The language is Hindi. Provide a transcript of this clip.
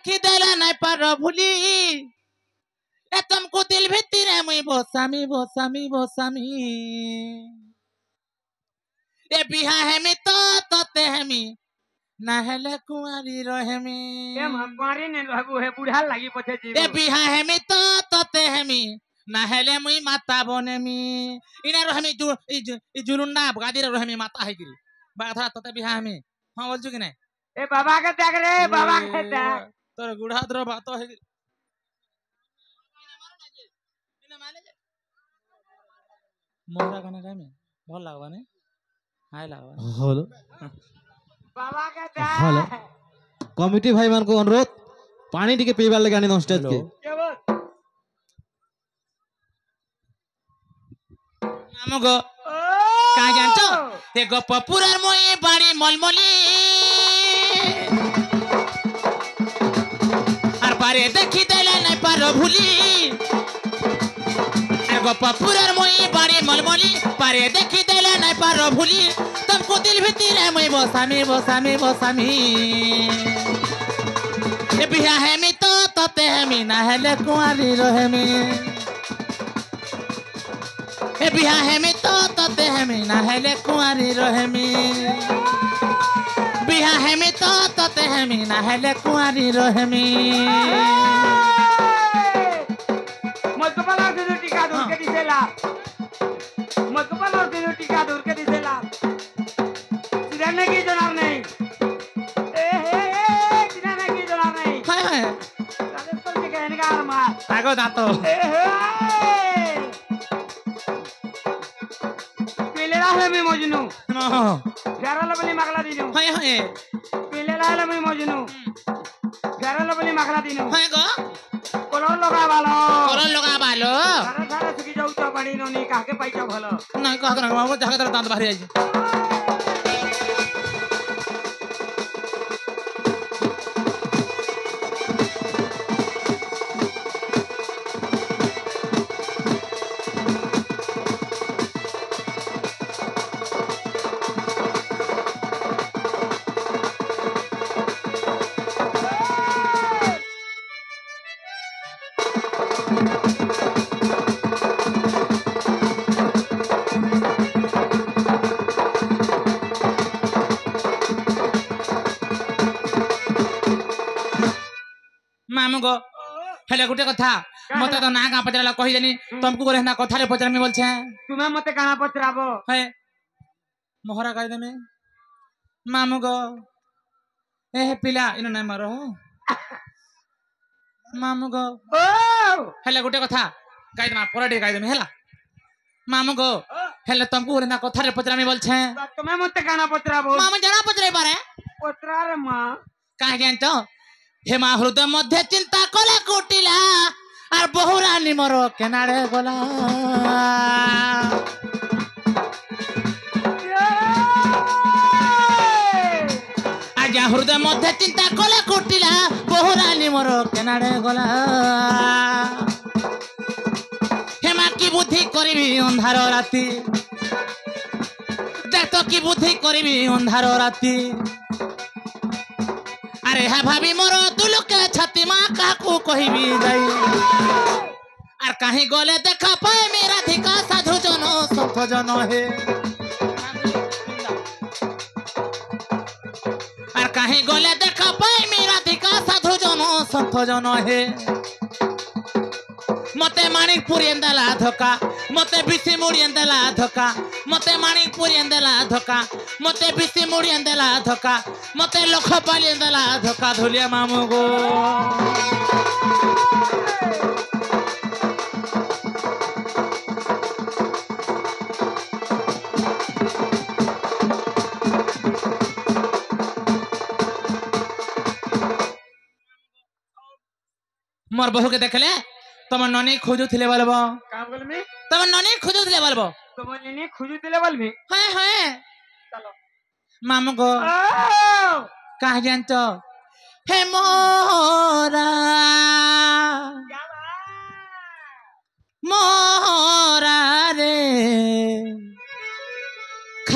खिदेला नहीं पार भूली ए तुमको दिल भितर मुई बसामी बसामी बसामी ए बिहा हेमी तो तते हेमी नाहले कुआरी रहेमी केम कुआरी ने रहबू हे बुढ़ा लागी पछे जीव ए बिहा हेमी तो तते हेमी नाहले मुई माता बनेमी इना रहेमी जुलुंडा गादी रहेमी माता है गिरी बाधा तते बिहा हेमी हां बोलछु कि नहीं ए बाबा के त्याग रे बाबा के त्याग तोर गुढ़ा द्र बात है मोहरा गाना गामे भल लागबा ने हाय लागबा हेलो बाबा के हेलो त्याग कमिटी भाई मान को अनुरोध पानी टिके पीबार लगे आनी स्टेज के के बोल नामगो का जानछो ए गप पुरार मोई बाड़ी मलमली आर पारे देखि देले नै पारो भूली ए गप पुरार मोई बाड़ी मलमली पारे देखि देले नै पारो भूली तुमको दिल भीतर मैं बसामी बसामी बसामी ए बिहा हेमी तो तते हेमी ना हेले कुआरी रहेमी ए बिहा हेमी तो तते हेमी ना हेले कुआरी रहेमी बिहा हेमी तो तते हेमी ना हेले कुआरी रहेमी मधुबाला से टीका दूर के दिसेला मधुबाला से टीका दूर के दिसेला सिराने की जनाब नहीं ए सिराने की जनाब नहीं हाय हाय राजस्थान के कहने का मार आगो दातो है मैं मजनू नो प्यारा लबली मगला दिनु हाय हाय पीले लाल मैं मजनू प्यारा लबली मगला दिनु हाय गो कलर लगा बालो सारा सारा सुखी जाऊ तो बड़ी नोनी काके पैसा भलो नहीं कह कर बाबू जगह तर दांत बाहर आई मामू गो हेले गुटे कथा मते तो ना का पचराला कहि देनी तुमको करे ना कथा रे पचरामी बोलछे तुम्हें मते काना पचराबो है मोहरा कहि देमे मामू गो ए पिला इनो ना मारो मामू गो ओ हेले गुटे कथा गाइ दमा परडे गाइ देमे हेला मामू गो हेले तुमको करे ना कथा रे पचरामी बोलछे तुम्हें मते काना पचराबो मामू जाना पचराई पारे पचरा रे मां काहे जानतो हेमा हृदय मध्य चिंता कले कुटिला और बहुरानी मोर केनाडे गला आज हृदय मध्य चिंता कले कुटिला बहुरानी मोर केनाडे गला हेमा की बुद्धि करिबी अंधार राती देख तो की बुद्धि करिबी अंधार राती अरे हा भाभी मोर दुलुके छाती माँ काकू कहिबी जाई आर कहीं गले देखा पाए मेरा धिका साधु जनो सफ जन हे आर कहीं गले देखा पाए मेरा धिका साधु जनो सफ जन हे मते माणिकपुर एंदला धोका मते बिसी मुड़ी एंदला धोका मते माणिकपुर एंदला धोका मते बिसी मुड़ी एंदला धोका मते लोखपाली एंदला धोका धुलिया मामू गो मोर बहू के देखले तुम ननी खोजु थिले बोलबो का बोलबी तुम ननी खोजु थिले बोलबो तुम ननी खोजु थिले बोलबी हां हां चलो मामू गो का जानतो हे मोरा मोरा रे